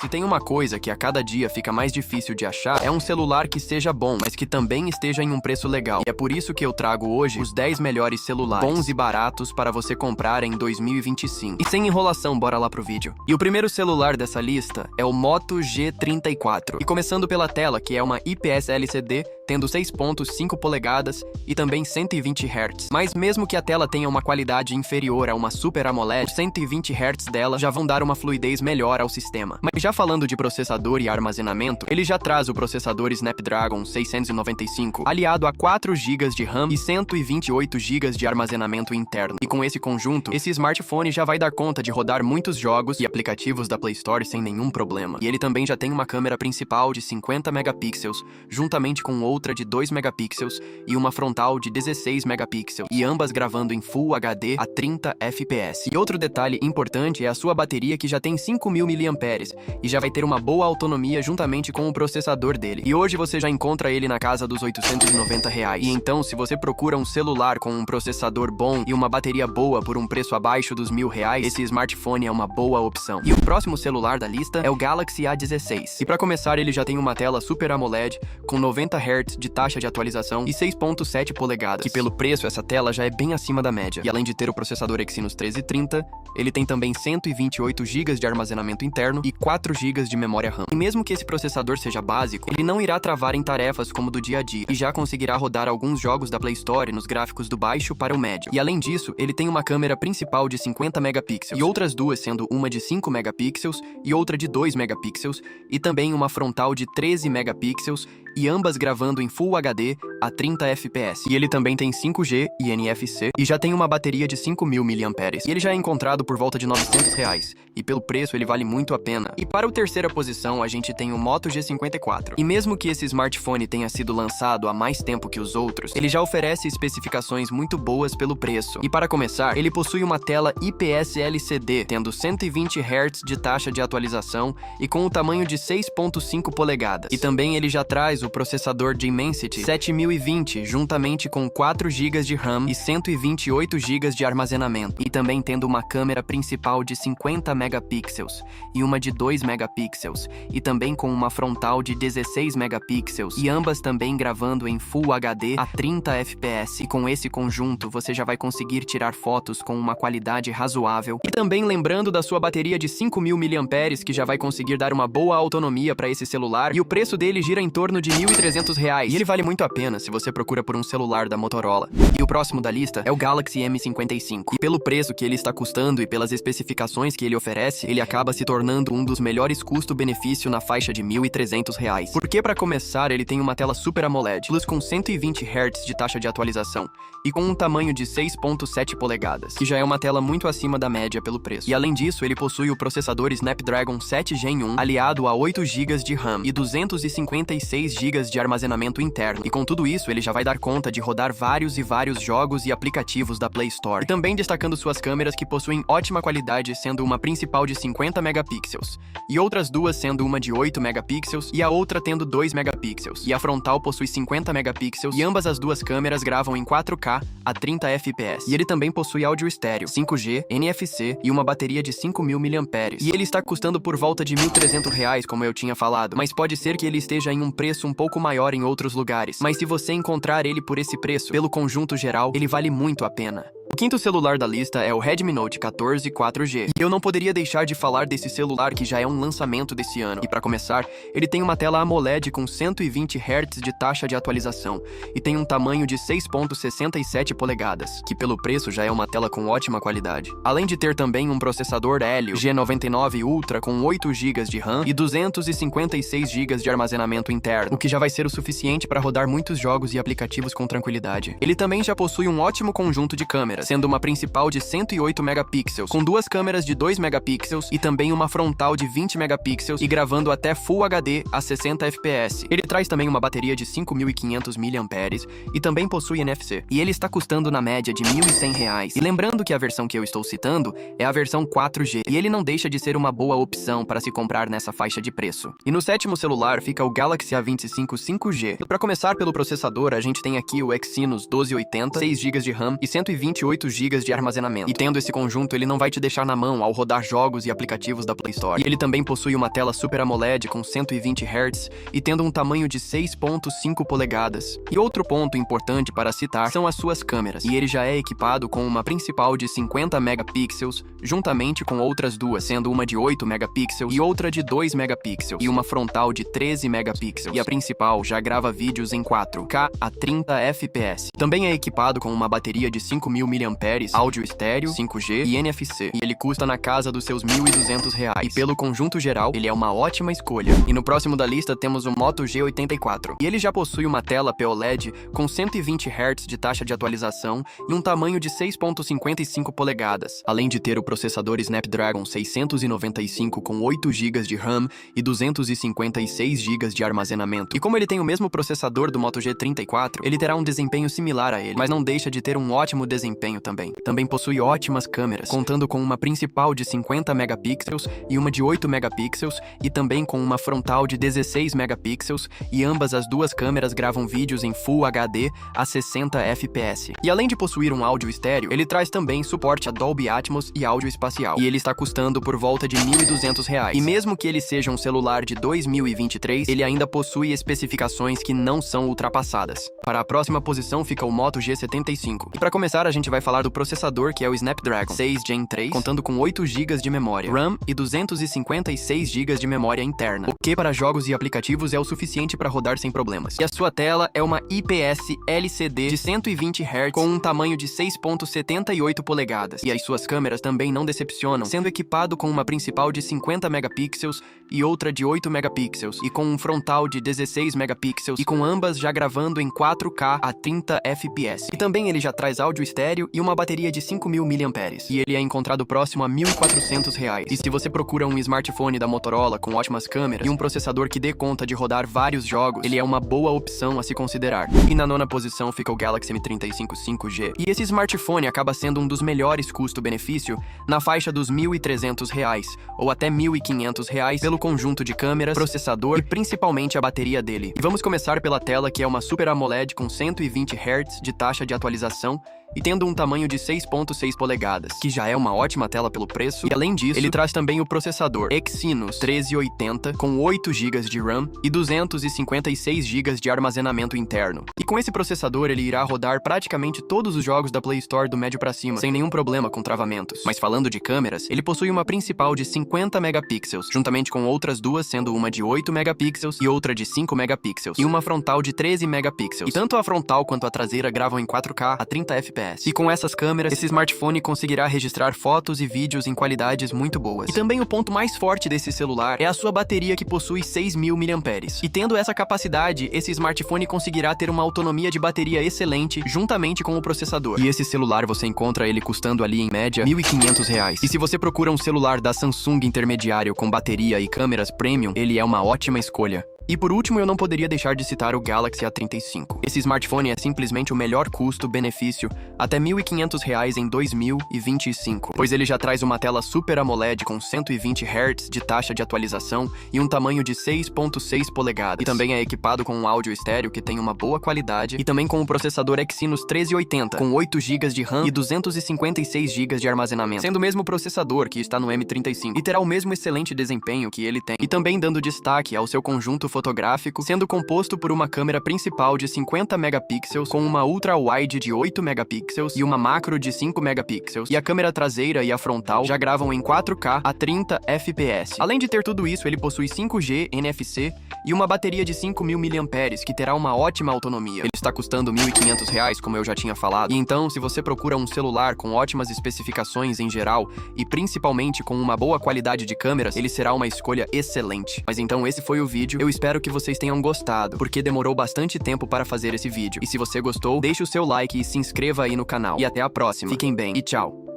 Se tem uma coisa que a cada dia fica mais difícil de achar, é um celular que seja bom, mas que também esteja em um preço legal. E é por isso que eu trago hoje os 10 melhores celulares bons e baratos para você comprar em 2025. E sem enrolação, bora lá pro vídeo. E o primeiro celular dessa lista é o Moto G34. E começando pela tela, que é uma IPS LCD, tendo 6.5 polegadas e também 120 Hz. Mas mesmo que a tela tenha uma qualidade inferior a uma Super AMOLED, os 120 Hz dela já vão dar uma fluidez melhor ao sistema. Mas já falando de processador e armazenamento, ele já traz o processador Snapdragon 695, aliado a 4 GB de RAM e 128 GB de armazenamento interno. E com esse conjunto, esse smartphone já vai dar conta de rodar muitos jogos e aplicativos da Play Store sem nenhum problema. E ele também já tem uma câmera principal de 50 megapixels, juntamente com outra de 2 megapixels e uma frontal de 16 megapixels, e ambas gravando em Full HD a 30 fps. E outro detalhe importante é a sua bateria, que já tem 5.000 mAh e já vai ter uma boa autonomia juntamente com o processador dele. E hoje você já encontra ele na casa dos R$890. E então, se você procura um celular com um processador bom e uma bateria boa por um preço abaixo dos R$1.000, esse smartphone é uma boa opção. E o próximo celular da lista é o Galaxy A16. E para começar, ele já tem uma tela Super AMOLED com 90 Hz de taxa de atualização e 6.7 polegadas, que pelo preço essa tela já é bem acima da média. E além de ter o processador Exynos 1330, ele tem também 128 GB de armazenamento interno e 4 GB de memória RAM. E mesmo que esse processador seja básico, ele não irá travar em tarefas como do dia a dia, e já conseguirá rodar alguns jogos da Play Store nos gráficos do baixo para o médio. E além disso, ele tem uma câmera principal de 50 megapixels, e outras duas, sendo uma de 5 megapixels e outra de 2 megapixels, e também uma frontal de 13 megapixels, e ambas gravando em Full HD a 30 fps. E ele também tem 5G e NFC, e já tem uma bateria de 5.000 mAh. E ele já é encontrado por volta de R$900, e pelo preço ele vale muito a pena. E para a terceira posição, a gente tem o Moto G54. E mesmo que esse smartphone tenha sido lançado há mais tempo que os outros, ele já oferece especificações muito boas pelo preço. E para começar, ele possui uma tela IPS LCD, tendo 120 Hz de taxa de atualização e com o tamanho de 6.5 polegadas. E também ele já traz o processador Dimensity 7020, juntamente com 4 GB de RAM e 128 GB de armazenamento. E também tendo uma câmera principal de 50 megapixels e uma de 2 megapixels, e também com uma frontal de 16 megapixels, e ambas também gravando em Full HD a 30 fps. E com esse conjunto, você já vai conseguir tirar fotos com uma qualidade razoável. E também lembrando da sua bateria de 5.000 mAh, que já vai conseguir dar uma boa autonomia para esse celular, e o preço dele gira em torno de R$1.300, e ele vale muito a pena se você procura por um celular da Motorola. E o próximo da lista é o Galaxy M55. E pelo preço que ele está custando e pelas especificações que ele oferece, ele acaba se tornando um dos melhores custo-benefício na faixa de R$1.300. Porque para começar, ele tem uma tela Super AMOLED, Plus com 120 Hz de taxa de atualização e com um tamanho de 6.7 polegadas, que já é uma tela muito acima da média pelo preço. E além disso, ele possui o processador Snapdragon 7 Gen 1, aliado a 8 GB de RAM e 256 GB de armazenamento interno. E com tudo isso, ele já vai dar conta de rodar vários jogos e aplicativos da Play Store. E também destacando suas câmeras, que possuem ótima qualidade, sendo uma principal de 50 megapixels e outras duas sendo uma de 8 megapixels e a outra tendo 2 megapixels. E a frontal possui 50 megapixels e ambas as duas câmeras gravam em 4K a 30 fps. E ele também possui áudio estéreo, 5G, NFC e uma bateria de 5.000 mAh. E ele está custando por volta de R$1.300, como eu tinha falado, mas pode ser que ele esteja em um preço um pouco maior em outros lugares. Mas se você encontrar ele por esse preço, pelo conjunto geral, ele vale muito a pena. O quinto celular da lista é o Redmi Note 14 4G. E eu não poderia deixar de falar desse celular, que já é um lançamento desse ano. E para começar, ele tem uma tela AMOLED com 120 Hz de taxa de atualização e tem um tamanho de 6.67 polegadas, que pelo preço já é uma tela com ótima qualidade. Além de ter também um processador Helio G99 Ultra com 8 GB de RAM e 256 GB de armazenamento interno, o que já vai ser o suficiente para rodar muitos jogos e aplicativos com tranquilidade. Ele também já possui um ótimo conjunto de câmeras, sendo uma principal de 108 megapixels, com duas câmeras de 2 megapixels e também uma frontal de 20 megapixels e gravando até Full HD a 60 fps. Ele traz também uma bateria de 5.500 mAh e também possui NFC. E ele está custando na média de R$1.100. E lembrando que a versão que eu estou citando é a versão 4G, e ele não deixa de ser uma boa opção para se comprar nessa faixa de preço. E no sétimo celular fica o Galaxy A25 5G. Para começar pelo processador, a gente tem aqui o Exynos 1280, 6 GB de RAM e 128 128 GB de armazenamento. E tendo esse conjunto, ele não vai te deixar na mão ao rodar jogos e aplicativos da Play Store. E ele também possui uma tela Super AMOLED com 120 Hz e tendo um tamanho de 6.5 polegadas. E outro ponto importante para citar são as suas câmeras. E ele já é equipado com uma principal de 50 megapixels, juntamente com outras duas, sendo uma de 8 megapixels e outra de 2 megapixels, e uma frontal de 13 megapixels. E a principal já grava vídeos em 4K a 30 FPS. Também é equipado com uma bateria de 5.000 mAh, áudio estéreo, 5G e NFC. E ele custa na casa dos seus R$ 1.200. E pelo conjunto geral, ele é uma ótima escolha. E no próximo da lista temos o Moto G84. E ele já possui uma tela POLED com 120 Hz de taxa de atualização e um tamanho de 6.55 polegadas, além de ter o processador Snapdragon 695 com 8 GB de RAM e 256 GB de armazenamento. E como ele tem o mesmo processador do Moto G34, ele terá um desempenho similar a ele, mas não deixa de ter um ótimo desempenho também. Também possui ótimas câmeras, contando com uma principal de 50 megapixels e uma de 8 megapixels, e também com uma frontal de 16 megapixels, e ambas as duas câmeras gravam vídeos em Full HD a 60 FPS. E além de possuir um áudio estéreo, ele traz também suporte a Dolby Atmos e áudio espacial. E ele está custando por volta de R$ 1.200. E mesmo que ele seja um celular de 2023, ele ainda possui especificações que não são ultrapassadas. Para a próxima posição fica o Moto G75. E para começar, a gente vai falar do processador, que é o Snapdragon 6 Gen 3, contando com 8 GB de memória RAM e 256 GB de memória interna, o que para jogos e aplicativos é o suficiente para rodar sem problemas. E a sua tela é uma IPS LCD de 120 Hz com um tamanho de 6.78 polegadas. E as suas câmeras também não decepcionam, sendo equipado com uma principal de 50 megapixels e outra de 8 megapixels, e com um frontal de 16 megapixels, e com ambas já gravando em 4K a 30 FPS. E também ele já traz áudio estéreo e uma bateria de 5.000 mAh. E ele é encontrado próximo a R$ 1.400. E se você procura um smartphone da Motorola com ótimas câmeras e um processador que dê conta de rodar vários jogos, ele é uma boa opção a se considerar. E na nona posição fica o Galaxy M35 5G. E esse smartphone acaba sendo um dos melhores custo-benefício na faixa dos R$ 1.300 ou até R$ 1.500 pelo conjunto de câmeras, processador e principalmente a bateria dele. E vamos começar pela tela, que é uma Super AMOLED com 120 Hz de taxa de atualização e tendo um tamanho de 6.6 polegadas, que já é uma ótima tela pelo preço. E além disso, ele traz também o processador Exynos 1380 com 8 GB de RAM e 256 GB de armazenamento interno. E com esse processador ele irá rodar praticamente todos os jogos da Play Store do médio para cima, sem nenhum problema com travamentos. Mas falando de câmeras, ele possui uma principal de 50 megapixels, juntamente com outras duas, sendo uma de 8 megapixels e outra de 5 megapixels, e uma frontal de 13 megapixels. E tanto a frontal quanto a traseira gravam em 4K a 30 FPS. E com essas câmeras, esse smartphone conseguirá registrar fotos e vídeos em qualidades muito boas. E também o ponto mais forte desse celular é a sua bateria, que possui 6.000 mAh. E tendo essa capacidade, esse smartphone conseguirá ter uma autonomia de bateria excelente juntamente com o processador. E esse celular você encontra ele custando ali em média R$ 1.500. E se você procura um celular da Samsung intermediário com bateria e câmeras premium, ele é uma ótima escolha. E por último, eu não poderia deixar de citar o Galaxy A35. Esse smartphone é simplesmente o melhor custo-benefício, até R$ 1.500 em 2025, pois ele já traz uma tela Super AMOLED com 120 Hz de taxa de atualização e um tamanho de 6.6 polegadas. E também é equipado com um áudio estéreo que tem uma boa qualidade, e também com o processador Exynos 1380, com 8 GB de RAM e 256 GB de armazenamento, sendo o mesmo processador que está no M35, e terá o mesmo excelente desempenho que ele tem, e também dando destaque ao seu conjunto fotográfico, sendo composto por uma câmera principal de 50 megapixels com uma ultra-wide de 8 megapixels e uma macro de 5 megapixels, e a câmera traseira e a frontal já gravam em 4K a 30 FPS. Além de ter tudo isso, ele possui 5G, NFC e uma bateria de 5.000 mAh, que terá uma ótima autonomia. Ele está custando R$ 1.500, como eu já tinha falado. E então, se você procura um celular com ótimas especificações em geral e principalmente com uma boa qualidade de câmeras, ele será uma escolha excelente. Mas então esse foi o vídeo. Eu espero que vocês tenham gostado, porque demorou bastante tempo para fazer esse vídeo. E se você gostou, deixe o seu like e se inscreva aí no canal. E até a próxima. Fiquem bem e tchau!